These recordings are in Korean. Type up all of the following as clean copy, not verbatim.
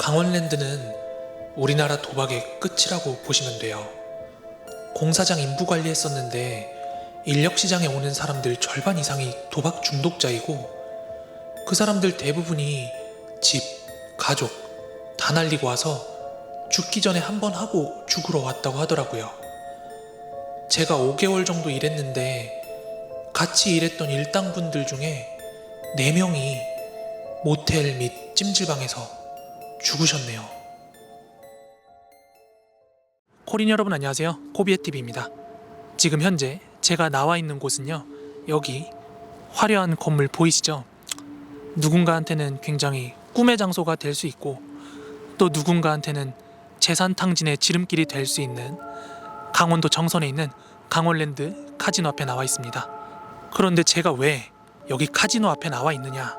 강원랜드는 우리나라 도박의 끝이라고 보시면 돼요. 공사장 인부 관리했었는데 인력시장에 오는 사람들 절반 이상이 도박 중독자이고 그 사람들 대부분이 집, 가족 다 날리고 와서 죽기 전에 한 번 하고 죽으러 왔다고 하더라고요. 제가 5개월 정도 일했는데 같이 일했던 일당분들 중에 4명이 모텔 및 찜질방에서 죽으셨네요. 코린 여러분 안녕하세요. 코비에TV입니다. 지금 현재 제가 나와 있는 곳은요, 여기 화려한 건물 보이시죠? 누군가한테는 굉장히 꿈의 장소가 될 수 있고 또 누군가한테는 재산 탕진의 지름길이 될 수 있는 강원도 정선에 있는 강원랜드 카지노 앞에 나와 있습니다. 그런데 제가 왜 여기 카지노 앞에 나와 있느냐?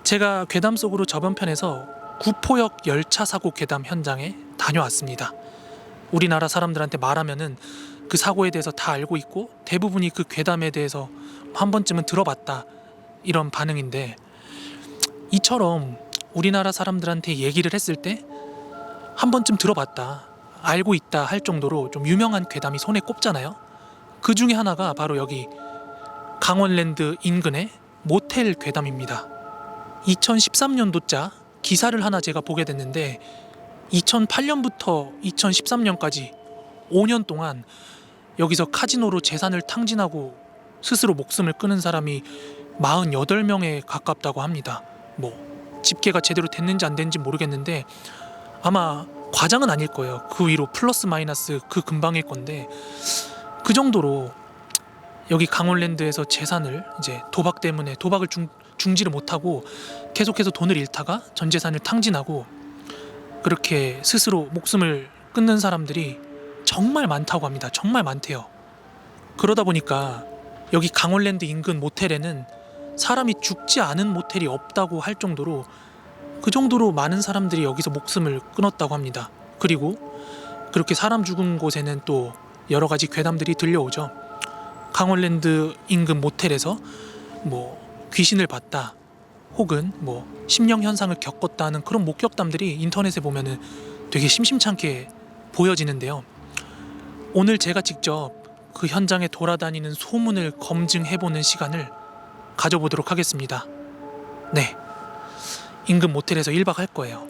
제가 괴담 속으로 저번 편에서 구포역 열차 사고 괴담 현장에 다녀왔습니다. 우리나라 사람들한테 말하면은 그 사고에 대해서 다 알고 있고 대부분이 그 괴담에 대해서 한 번쯤은 들어봤다, 이런 반응인데, 이처럼 우리나라 사람들한테 얘기를 했을 때 한 번쯤 들어봤다, 알고 있다 할 정도로 좀 유명한 괴담이 손에 꼽잖아요. 그 중에 하나가 바로 여기 강원랜드 인근의 모텔 괴담입니다. 2013년도자 기사를 하나 제가 보게 됐는데 2008년부터 2013년까지 5년 동안 여기서 카지노로 재산을 탕진하고 스스로 목숨을 끊은 사람이 48명에 가깝다고 합니다. 집계가 제대로 됐는지 안 됐는지 모르겠는데 아마 과장은 아닐 거예요. 그 위로 플러스 마이너스 그 근방일 건데, 그 정도로 여기 강원랜드에서 재산을 이제 도박 때문에 도박을 중지를 못하고 계속해서 돈을 잃다가 전 재산을 탕진하고 그렇게 스스로 목숨을 끊는 사람들이 정말 많다고 합니다. 정말 많대요. 그러다 보니까 여기 강원랜드 인근 모텔에는 사람이 죽지 않은 모텔이 없다고 할 정도로, 그 정도로 많은 사람들이 여기서 목숨을 끊었다고 합니다. 그리고 그렇게 사람 죽은 곳에는 또 여러 가지 괴담들이 들려오죠. 강원랜드 인근 모텔에서 귀신을 봤다, 혹은 심령 현상을 겪었다는 그런 목격담들이 인터넷에 보면은 되게 심심찮게 보여지는데요. 오늘 제가 직접 그 현장에 돌아다니는 소문을 검증해보는 시간을 가져보도록 하겠습니다. 네, 인근 모텔에서 1박 할 거예요.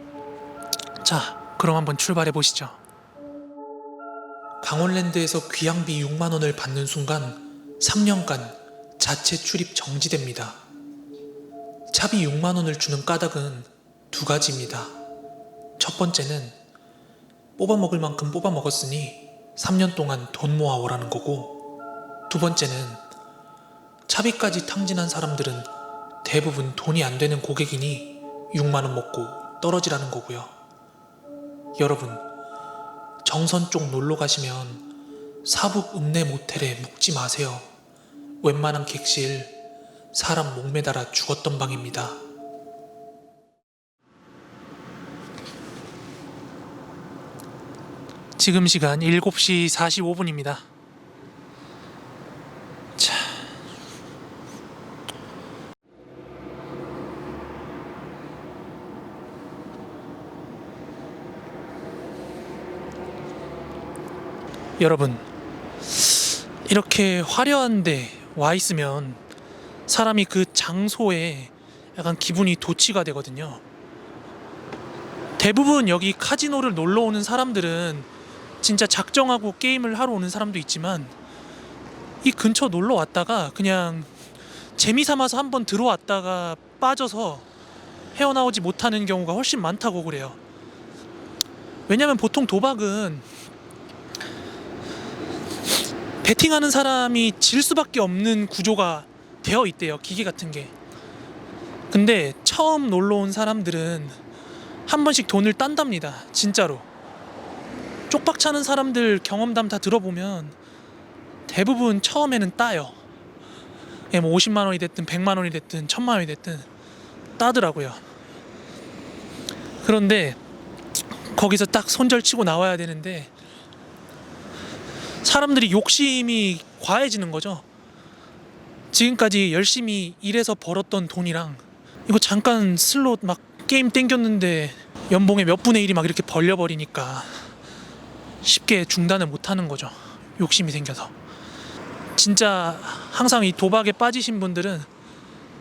자, 그럼 한번 출발해 보시죠. 강원랜드에서 귀향비 6만 원을 받는 순간 3년간 자체 출입 정지됩니다. 차비 6만 원을 주는 까닭은 2가지입니다. 첫 번째는 뽑아먹을 만큼 뽑아먹었으니 3년 동안 돈 모아오라는 거고, 두 번째는 차비까지 탕진한 사람들은 대부분 돈이 안 되는 고객이니 6만 원 먹고 떨어지라는 거고요. 여러분, 정선 쪽 놀러 가시면 사북 읍내 모텔에 묵지 마세요. 웬만한 객실 사람 목매달아 죽었던 방입니다. 지금 시간 7시 45분입니다. 자, 여러분, 이렇게 화려한 데 와 있으면 사람이 그 장소에 약간 기분이 도취가 되거든요. 대부분 여기 카지노를 놀러 오는 사람들은 진짜 작정하고 게임을 하러 오는 사람도 있지만, 이 근처 놀러 왔다가 그냥 재미삼아서 한번 들어왔다가 빠져서 헤어나오지 못하는 경우가 훨씬 많다고 그래요. 왜냐면 보통 도박은 베팅하는 사람이 질 수밖에 없는 구조가 되어 있대요, 기계 같은 게. 근데 처음 놀러 온 사람들은 한 번씩 돈을 딴답니다. 진짜로. 쪽박 차는 사람들 경험담 다 들어보면 대부분 처음에는 따요. 50만 원이 됐든 100만 원이 됐든 1000만 원이 됐든 따더라고요. 그런데 거기서 딱 손절치고 나와야 되는데 사람들이 욕심이 과해지는 거죠. 지금까지 열심히 일해서 벌었던 돈이랑 이거 잠깐 슬롯 막 게임 땡겼는데 연봉의 몇 분의 1이 막 이렇게 벌려버리니까 쉽게 중단을 못 하는 거죠. 욕심이 생겨서. 진짜 항상 이 도박에 빠지신 분들은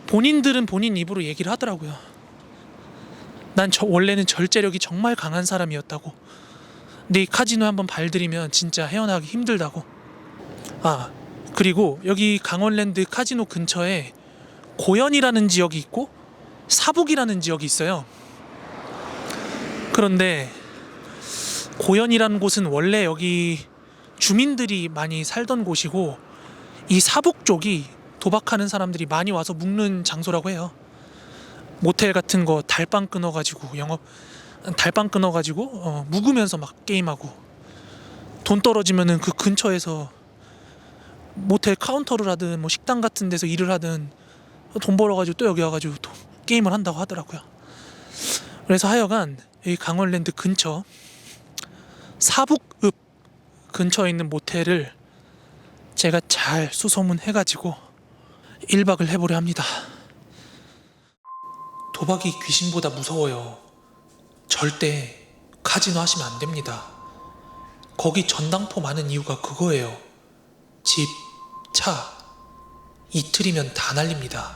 본인들은 본인 입으로 얘기를 하더라고요. 난 원래는 절제력이 정말 강한 사람이었다고. 근데 이 카지노에 한번 발들이면 진짜 헤어나기 힘들다고. 아, 그리고 여기 강원랜드 카지노 근처에 고현이라는 지역이 있고 사북이라는 지역이 있어요. 그런데 고현이라는 곳은 원래 여기 주민들이 많이 살던 곳이고, 이 사북 쪽이 도박하는 사람들이 많이 와서 묵는 장소라고 해요. 모텔 같은 거 달방 끊어가지고 달방 끊어가지고 묵으면서 막 게임하고, 돈 떨어지면은 그 근처에서 모텔 카운터를 하든 뭐 식당 같은 데서 일을 하든 돈 벌어가지고 또 여기 와가지고 또 게임을 한다고 하더라고요. 그래서 하여간 이 강원랜드 근처 사북읍 근처에 있는 모텔을 제가 잘 수소문해가지고 1박을 해보려 합니다. 도박이 귀신보다 무서워요. 절대 카지노 하시면 안 됩니다. 거기 전당포 많은 이유가 그거예요. 집, 차, 이틀이면 다 날립니다.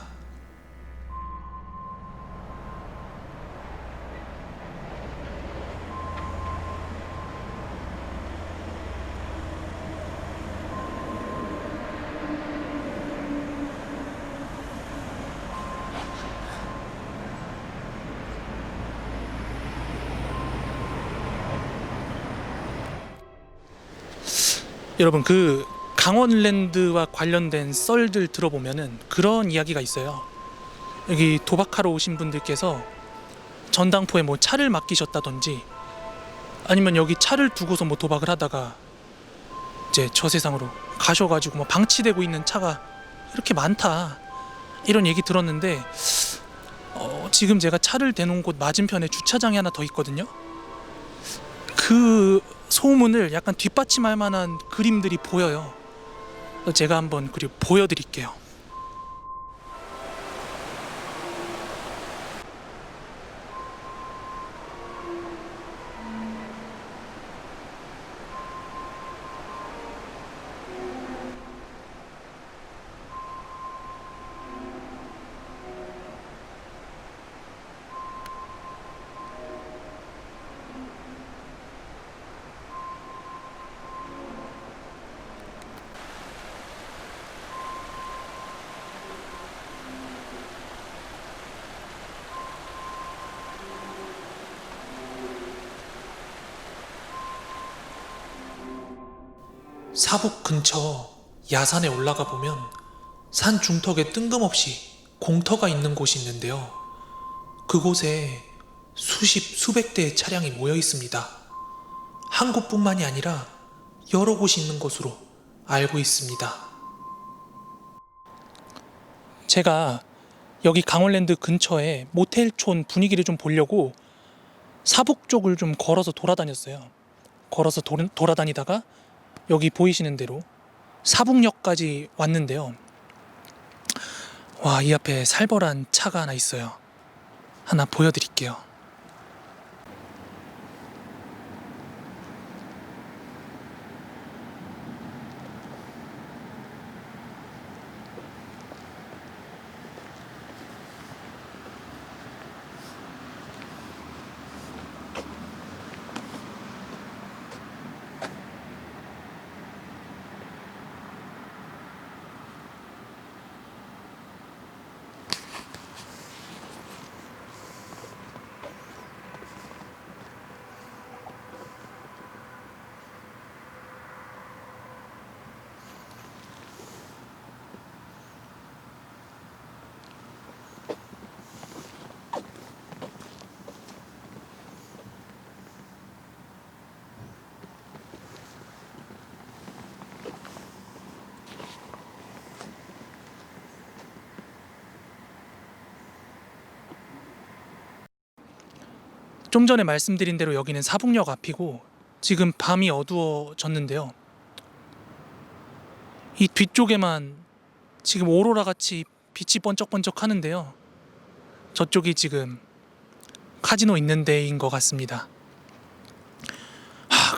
여러분, 그 강원랜드와 관련된 썰들 들어보면은 그런 이야기가 있어요. 여기 도박하러 오신 분들께서 전당포에 뭐 차를 맡기셨다든지, 아니면 여기 차를 두고서 뭐 도박을 하다가 이제 저 세상으로 가셔가지고 뭐 방치되고 있는 차가 이렇게 많다, 이런 얘기 들었는데, 지금 제가 차를 대놓은 곳 맞은편에 주차장이 하나 더 있거든요. 그 소문을 약간 뒷받침할 만한 그림들이 보여요. 제가 한번 그리고 보여드릴게요. 사북 근처 야산에 올라가 보면 산 중턱에 뜬금없이 공터가 있는 곳이 있는데요. 그곳에 수백 대의 차량이 모여 있습니다. 한 곳뿐만이 아니라 여러 곳이 있는 것으로 알고 있습니다. 제가 여기 강원랜드 근처에 모텔촌 분위기를 좀 보려고 사북 쪽을 좀 걸어서 돌아다녔어요. 걸어서 돌아다니다가 여기 보이시는 대로 사북역까지 왔는데요. 와, 이 앞에 살벌한 차가 하나 있어요. 하나 보여드릴게요. 좀 전에 말씀드린 대로 여기는 사북역 앞이고, 지금 밤이 어두워졌는데요. 이 뒤쪽에만 지금 오로라 같이 빛이 번쩍번쩍 하는데요. 저쪽이 지금 카지노 있는 데인 것 같습니다.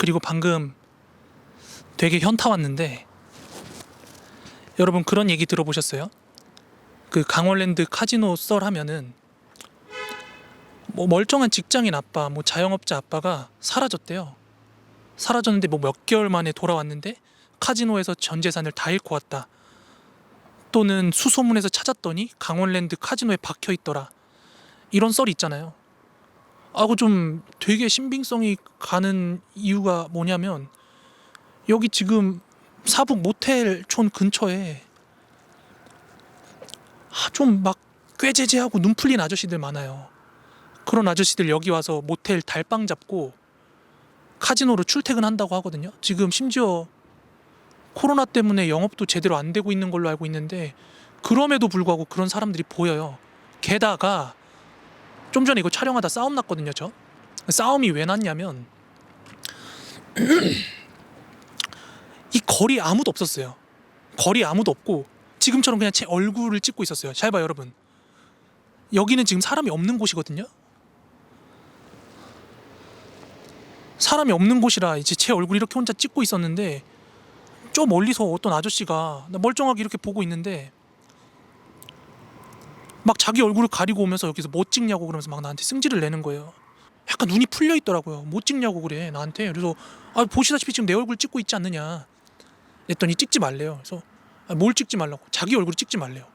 그리고 방금 되게 현타 왔는데, 여러분 그런 얘기 들어보셨어요? 그 강원랜드 카지노 썰 하면은 뭐 멀쩡한 직장인 아빠, 뭐 자영업자 아빠가 사라졌대요. 사라졌는데 뭐 몇 개월 만에 돌아왔는데 카지노에서 전 재산을 다 잃고 왔다. 또는 수소문에서 찾았더니 강원랜드 카지노에 박혀 있더라. 이런 썰이 있잖아요. 그 좀 되게 신빙성이 가는 이유가 뭐냐면, 여기 지금 사북 모텔촌 근처에 좀 막 꾀재재하고 눈 풀린 아저씨들 많아요. 그런 아저씨들 여기 와서 모텔 달방 잡고 카지노로 출퇴근한다고 하거든요. 지금 심지어 코로나 때문에 영업도 제대로 안 되고 있는 걸로 알고 있는데, 그럼에도 불구하고 그런 사람들이 보여요. 게다가 좀 전에 이거 촬영하다 싸움 났거든요. 저 싸움이 왜 났냐면, 이 거리에 아무도 없었어요. 거리에 아무도 없고 지금처럼 그냥 제 얼굴을 찍고 있었어요. 잘 봐요 여러분, 여기는 지금 사람이 없는 곳이거든요. 사람이 없는 곳이라 이제 제 얼굴 이렇게 혼자 찍고 있었는데, 저 멀리서 어떤 아저씨가 나 멀쩡하게 이렇게 보고 있는데 막 자기 얼굴을 가리고 오면서 여기서 뭐 찍냐고 그러면서 막 나한테 승질을 내는 거예요. 약간 눈이 풀려 있더라고요. 뭐 찍냐고 그래 나한테. 그래서 보시다시피 지금 내 얼굴 찍고 있지 않느냐 했더니 찍지 말래요. 그래서 뭘 찍지 말라고, 자기 얼굴 찍지 말래요.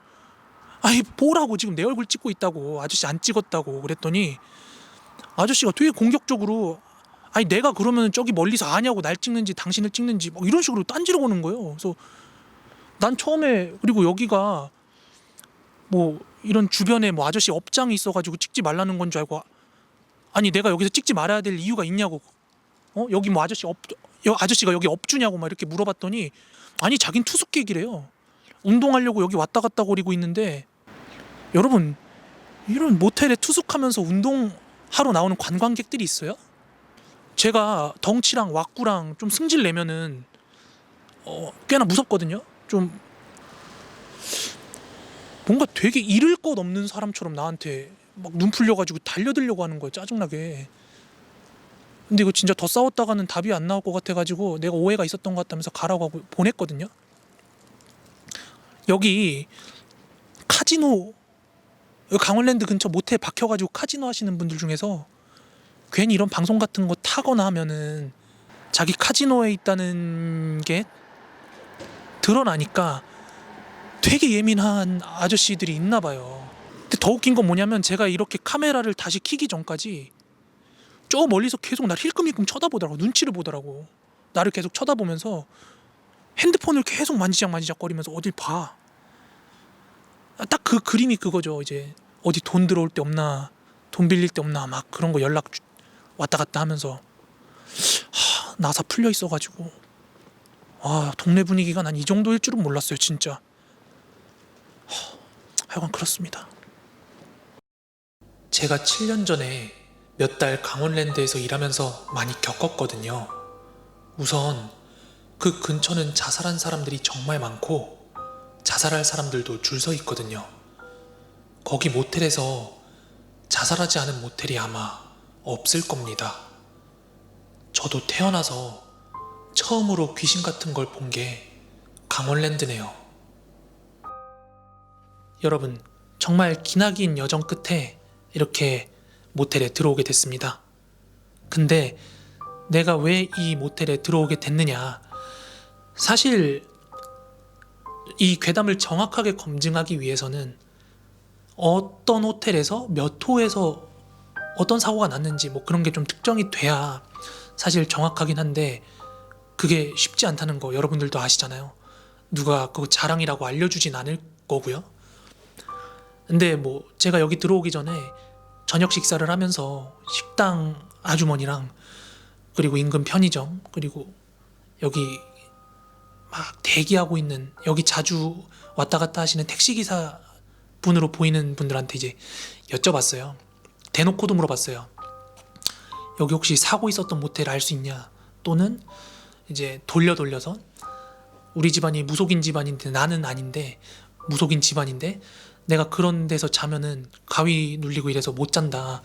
뭐라고, 지금 내 얼굴 찍고 있다고, 아저씨 안 찍었다고 그랬더니 아저씨가 되게 공격적으로 내가 그러면 저기 멀리서 아냐고, 날 찍는지 당신을 찍는지 막 이런 식으로 딴지러 보는 거예요. 그래서 난 처음에, 그리고 여기가 뭐 이런 주변에 뭐 아저씨 업장이 있어가지고 찍지 말라는 건 줄 알고, 내가 여기서 찍지 말아야 될 이유가 있냐고, 여기 뭐 아저씨가 여기 업주냐고 막 이렇게 물어봤더니, 자긴 투숙객이래요. 운동하려고 여기 왔다 갔다 거리고 있는데, 여러분 이런 모텔에 투숙하면서 운동하러 나오는 관광객들이 있어요? 제가 덩치랑 왁구랑 좀 승질 내면은 꽤나 무섭거든요. 좀 뭔가 되게 잃을 것 없는 사람처럼 나한테 막 눈 풀려가지고 달려들려고 하는 거예요, 짜증나게. 근데 이거 진짜 더 싸웠다가는 답이 안 나올 것 같아가지고 내가 오해가 있었던 것 같다면서 가라고 하고 보냈거든요. 여기 카지노, 여기 강원랜드 근처 모텔 박혀가지고 카지노 하시는 분들 중에서 괜히 이런 방송 같은 거 타거나 하면은 자기 카지노에 있다는 게 드러나니까 되게 예민한 아저씨들이 있나 봐요. 근데 더 웃긴 건 뭐냐면, 제가 이렇게 카메라를 다시 켜기 전까지 저 멀리서 계속 나를 힐끔힐끔 쳐다보더라고. 눈치를 보더라고. 나를 계속 쳐다보면서 핸드폰을 계속 만지작 거리면서 어딜 봐. 딱 그 그림이 그거죠. 이제 어디 돈 들어올 데 없나, 돈 빌릴 데 없나, 막 그런 거 연락 왔다 갔다 하면서 나사 풀려 있어가지고 동네 분위기가 난 이 정도일 줄은 몰랐어요 진짜. 하여간 그렇습니다. 제가 7년 전에 몇 달 강원랜드에서 일하면서 많이 겪었거든요. 우선 그 근처는 자살한 사람들이 정말 많고 자살할 사람들도 줄 서 있거든요. 거기 모텔에서 자살하지 않은 모텔이 아마 없을 겁니다. 저도 태어나서 처음으로 귀신 같은 걸 본 게 강원랜드네요. 여러분, 정말 기나긴 여정 끝에 이렇게 모텔에 들어오게 됐습니다. 근데 내가 왜 이 모텔에 들어오게 됐느냐, 사실 이 괴담을 정확하게 검증하기 위해서는 어떤 호텔에서 몇 호에서 어떤 사고가 났는지 뭐 그런 게 좀 특정이 돼야 사실 정확하긴 한데, 그게 쉽지 않다는 거 여러분들도 아시잖아요. 누가 그거 자랑이라고 알려주진 않을 거고요. 근데 뭐 제가 여기 들어오기 전에 저녁 식사를 하면서 식당 아주머니랑, 그리고 인근 편의점, 그리고 여기 막 대기하고 있는, 여기 자주 왔다 갔다 하시는 택시기사 분으로 보이는 분들한테 이제 여쭤봤어요. 대놓고도 물어봤어요. 여기 혹시 사고 있었던 모텔 알 수 있냐? 또는 이제 돌려서 우리 집안이 무속인 집안인데, 나는 아닌데 무속인 집안인데 내가 그런 데서 자면은 가위 눌리고 이래서 못 잔다.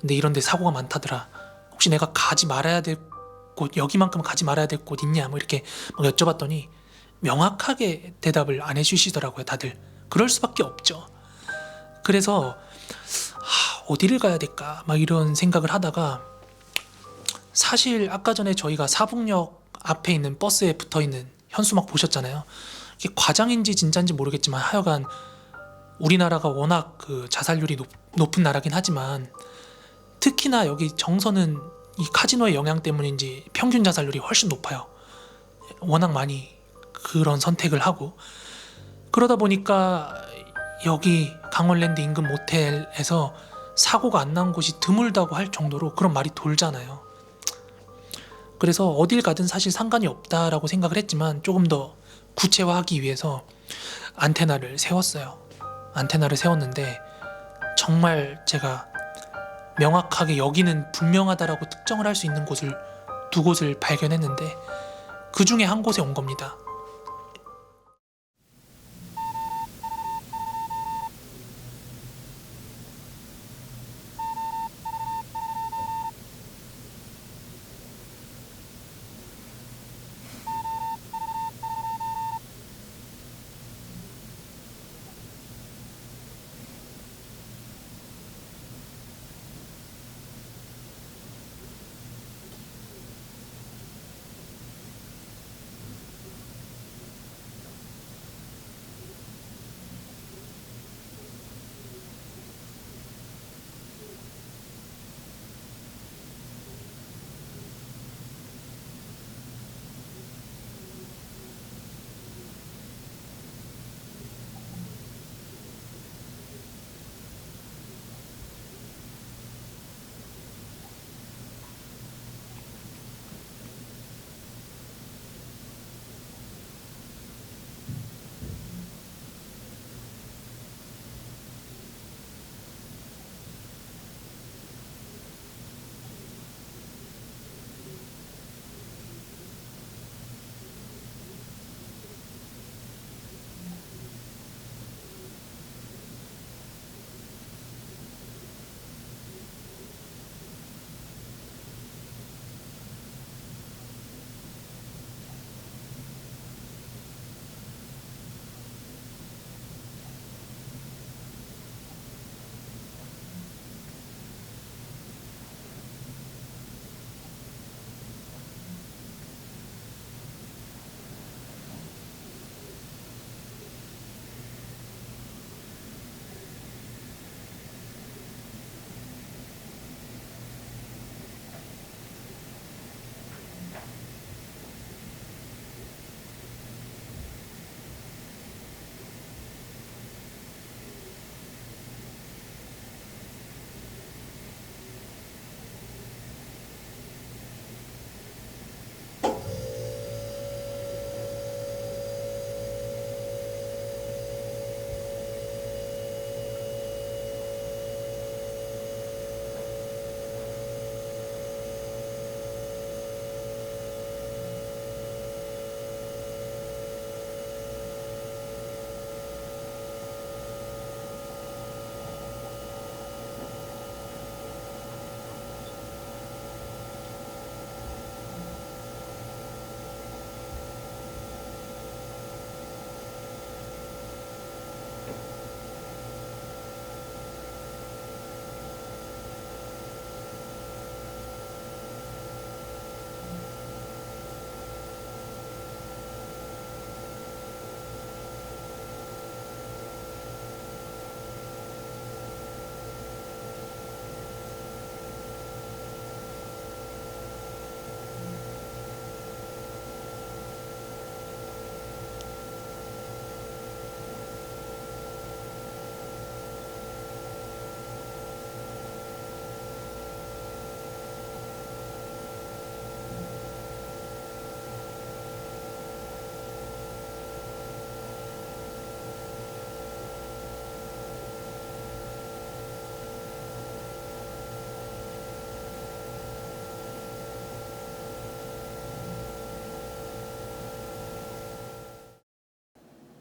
근데 이런 데 사고가 많다더라. 혹시 내가 가지 말아야 될 곳, 여기만큼 가지 말아야 될 곳 있냐 뭐 이렇게 막 여쭤봤더니 명확하게 대답을 안 해주시더라고요. 다들 그럴 수밖에 없죠. 그래서 어디를 가야 될까 막 이런 생각을 하다가, 사실 아까 전에 저희가 사북역 앞에 있는 버스에 붙어있는 현수막 보셨잖아요. 이게 과장인지 진짜인지 모르겠지만 하여간 우리나라가 워낙 그 자살률이 높은 나라긴 하지만 특히나 여기 정선은 이 카지노의 영향 때문인지 평균 자살률이 훨씬 높아요. 워낙 많이 그런 선택을 하고, 그러다 보니까 여기 강원랜드 인근 모텔에서 사고가 안 난 곳이 드물다고 할 정도로 그런 말이 돌잖아요. 그래서 어딜 가든 사실 상관이 없다라고 생각을 했지만 조금 더 구체화하기 위해서 안테나를 세웠어요. 안테나를 세웠는데 정말 제가 명확하게 여기는 분명하다라고 특정을 할 수 있는 곳을 두 곳을 발견했는데 그 중에 한 곳에 온 겁니다.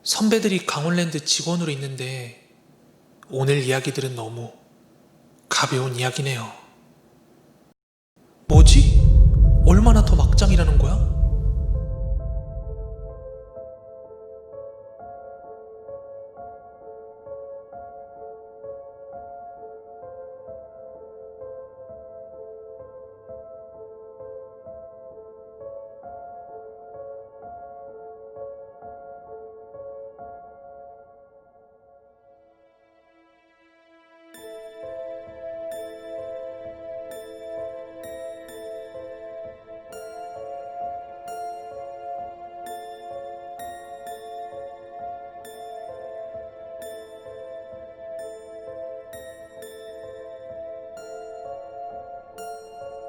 선배들이 강원랜드 직원으로 있는데 오늘 이야기들은 너무 가벼운 이야기네요. 뭐지? 얼마나 더 막장이라는 거야?